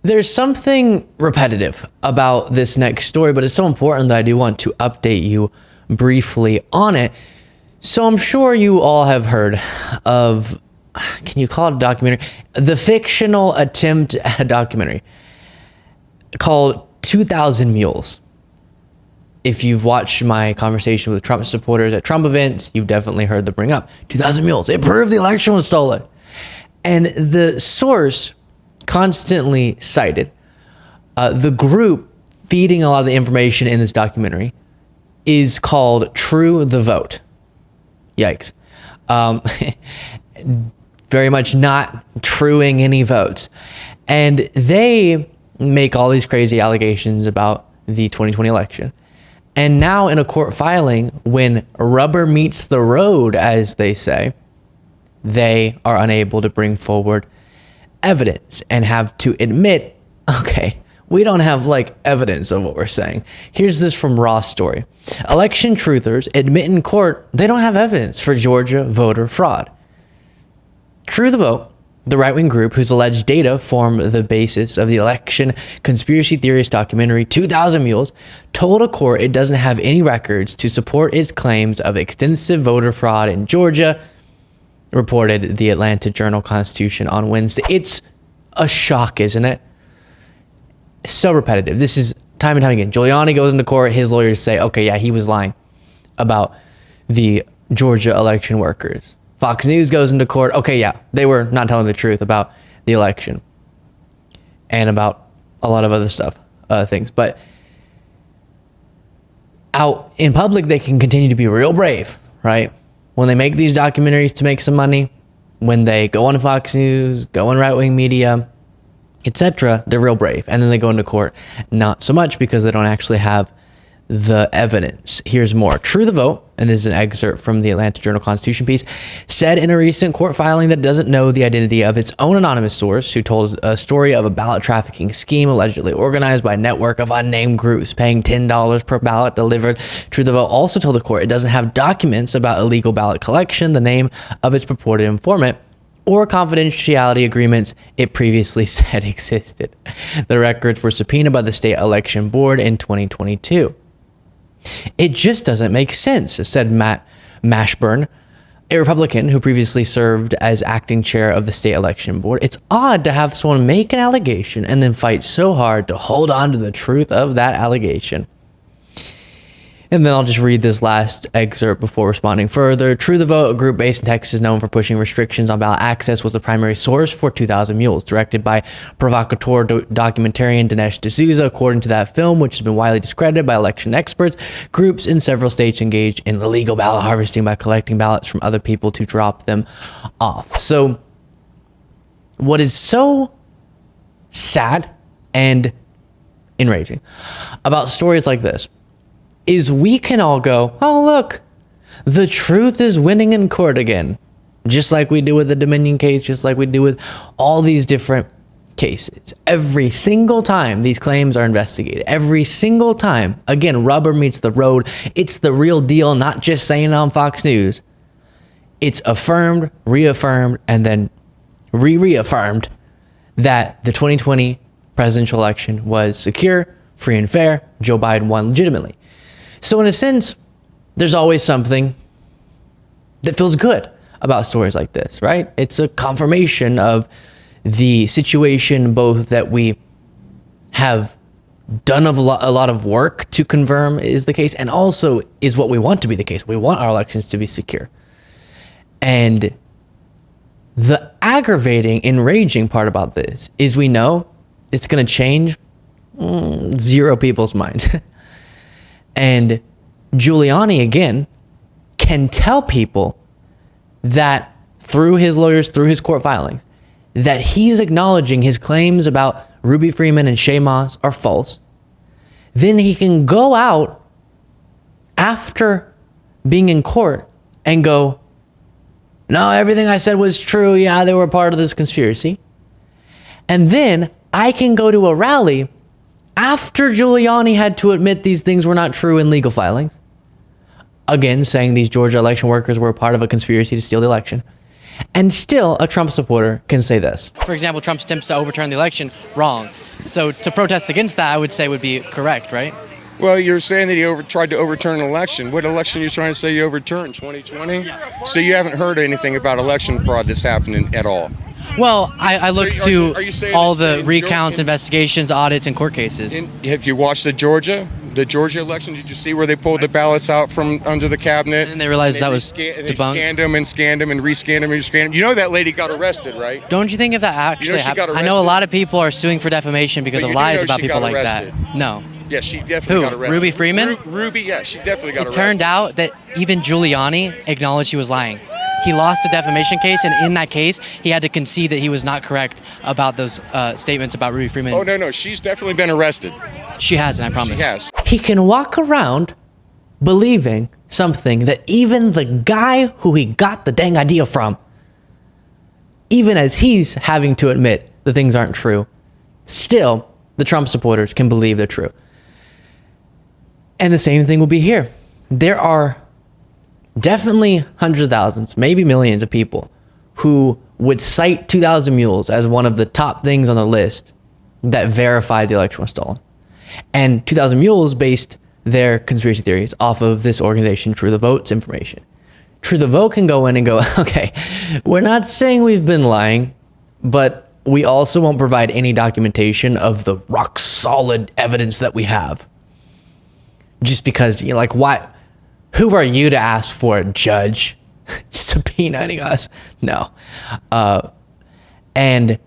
There's something repetitive about this next story, but it's so important that I do want to update you briefly on it. So I'm sure you all have heard of, can you call it a documentary? The fictional attempt at a documentary called 2,000 Mules. If you've watched my conversation with Trump supporters at Trump events, you've definitely heard them bring up 2,000 Mules. It proved the election was stolen. And the source constantly cited the group feeding a lot of the information in this documentary is called True the Vote. Yikes. Very much not truing any votes. And they make all these crazy allegations about the 2020 election. And now in a court filing, when rubber meets the road, as they say, they are unable to bring forward evidence and have to admit, okay, we don't have evidence of what we're saying. Here's this from Raw's story. Election truthers admit in court they don't have evidence for Georgia voter fraud. True the Vote, the right-wing group whose alleged data form the basis of the election conspiracy theorist documentary 2,000 Mules, told a court it doesn't have any records to support its claims of extensive voter fraud in Georgia, reported the Atlanta Journal-Constitution on Wednesday. It's a shock, isn't it? So repetitive. This is time and time again. Giuliani goes into court. His lawyers say, okay, yeah, he was lying about the Georgia election workers. Fox News goes into court. Okay, yeah, they were not telling the truth about the election and about a lot of other stuff, things. But out in public, they can continue to be real brave, right? When they make these documentaries to make some money, when they go on Fox News, go on right-wing media, etc., they're real brave. And then they go into court, not so much because they don't actually have the evidence. Here's more. True the Vote, and this is an excerpt from the Atlanta Journal-Constitution piece, said in a recent court filing that it doesn't know the identity of its own anonymous source who told a story of a ballot trafficking scheme allegedly organized by a network of unnamed groups paying $10 per ballot delivered. True the Vote also told the court it doesn't have documents about illegal ballot collection, the name of its purported informant, or confidentiality agreements it previously said existed. The records were subpoenaed by the state election board in 2022. It just doesn't make sense, said Matt Mashburn, a Republican who previously served as acting chair of the state election board. It's odd to have someone make an allegation and then fight so hard to hold on to the truth of that allegation. And then I'll just read this last excerpt before responding further. True the Vote, a group based in Texas known for pushing restrictions on ballot access, was the primary source for 2,000 Mules, directed by provocateur documentarian Dinesh D'Souza. According to that film, which has been widely discredited by election experts, groups in several states engaged in illegal ballot harvesting by collecting ballots from other people to drop them off. So what is so sad and enraging about stories like this is we can all go, oh, look, the truth is winning in court again. Just like we do with the Dominion case, just like we do with all these different cases. Every single time these claims are investigated, every single time, again, rubber meets the road. It's the real deal, not just saying it on Fox News. It's affirmed, reaffirmed, and then reaffirmed that the 2020 presidential election was secure, free and fair. Joe Biden won legitimately. So in a sense, there's always something that feels good about stories like this, right? It's a confirmation of the situation, both that we have done a lot of work to confirm is the case, and also is what we want to be the case. We want our elections to be secure. And the aggravating, enraging part about this is we know it's going to change zero people's minds. And Giuliani, again, can tell people that through his lawyers, through his court filings, that he's acknowledging his claims about Ruby Freeman and Shay Moss are false. Then he can go out after being in court and go, no, everything I said was true. Yeah, they were part of this conspiracy. And then I can go to a rally after Giuliani had to admit these things were not true in legal filings, again, saying these Georgia election workers were part of a conspiracy to steal the election, and still a Trump supporter can say this. For example, Trump's attempts to overturn the election, wrong. So to protest against that, I would say would be correct, right? Well, you're saying that he tried to overturn an election. What election are you trying to say you overturned? 2020? Yeah. So you haven't heard anything about election fraud that's happening at all? Well, I looked to all the recounts, investigations, audits, and court cases. Have you watched the Georgia election? Did you see where they pulled the ballots out from under the cabinet? And they realized that was debunked. They scanned them and scanned them and rescanned them and rescanned them. You know that lady got arrested, right? Don't you think if that actually happened? I know a lot of people are suing for defamation because of lies about people like that. No. Yeah, she definitely got arrested. Ruby Freeman? Ruby, yeah, she definitely got arrested. It turned out that even Giuliani acknowledged he was lying. He lost a defamation case, and in that case, he had to concede that he was not correct about those statements about Ruby Freeman. Oh, no, she's definitely been arrested. She hasn't, I promise. She has. He can walk around believing something that even the guy who he got the dang idea from, even as he's having to admit the things aren't true, still, the Trump supporters can believe they're true. And the same thing will be here. There are definitely hundreds of thousands, maybe millions of people who would cite 2,000 Mules as one of the top things on the list that verified the election was stolen. And 2,000 Mules based their conspiracy theories off of this organization, True the Vote's information. True the Vote can go in and go, okay, we're not saying we've been lying, but we also won't provide any documentation of the rock solid evidence that we have. Just because, you know, like, why? Who are you to ask for a judge subpoenaing us? No. And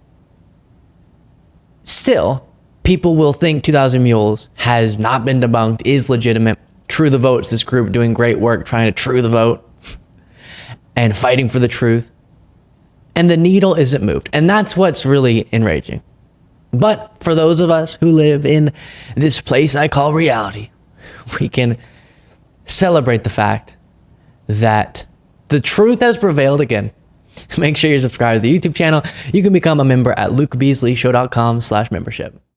still, people will think 2,000 Mules has not been debunked, is legitimate. True the Vote's this group doing great work trying to true the vote and fighting for the truth. And the needle isn't moved. And that's what's really enraging. But for those of us who live in this place I call reality, we can celebrate the fact that the truth has prevailed again. Make sure you're subscribed to the YouTube channel. You can become a member at lukebeasleyshow.com/membership.